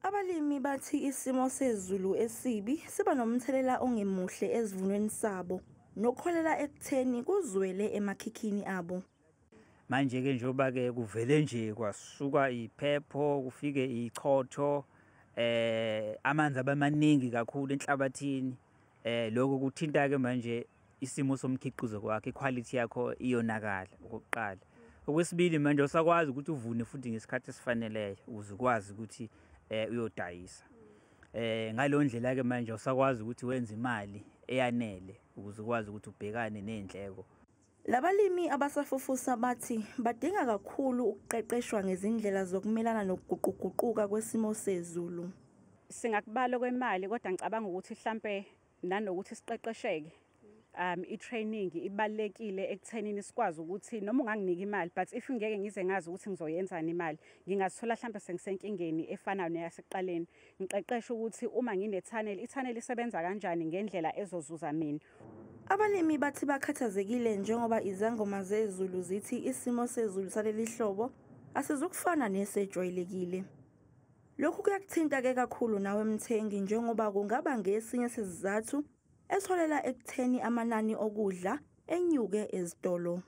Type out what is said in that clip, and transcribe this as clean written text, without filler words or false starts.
Abalimi bathi isimo sezulu esibi siba nomthelela ongemuhle ezivunweni sabo nokholela ekutheni kuzwele emakhikhini abo. Manje-ke njengoba-ke kuvele nje kwasuka iphepho kufike ichotho, amanzi abamaningi kakhulu enhlabathini, lokho kuthinta-ke manje isimo somkhiqizo wakhe, ikhwalithi yakho iyonakala okokuqala. Okwesibili manje awusakwazi ukuthi uvune futhi ngesikhathi esifaneleyo ukuze ukwazi ukuthi uyodayisa. Ngaleyo ndlela-ke manje awusakwazi ukuthi wenze imali eyanele ukuze ukwazi ukuthi ubhekane ney'ndleko. Labalimi abasafufusa bathi badinga kakhulu ukuqeqeshwa ngezindlela zokumelana nokuguquguquka kwesimo sezulu. Singakubala kwemali kodwa ngicabanga ukuthi mhlampe nanokuthi siqeqesheke. I-training ibalekile ekuthenini sikwazi ukuthi noma unganginika imali but if ngeke ngize ngazi ukuthi ngizoyenzani imali ngingazithola mhlambe sengisenkingeni efana neyasekuqaleni. Ngiqeqeshe ukuthi uma nginethaneli, ithaneli isebenza kanjani ngendlela ezozuza mina. Abalimi bathi bakhathazekile njengoba izangoma zezulu zithi isimo sezulu saleli hlobo asizukufana nesejwayelekile. Lokhu kuyakuthinta-ke kakhulu nawe mthengi njengoba kungaba ngesinye sezizathu esholela ekutheni amanani okudla enyuke ezitolo.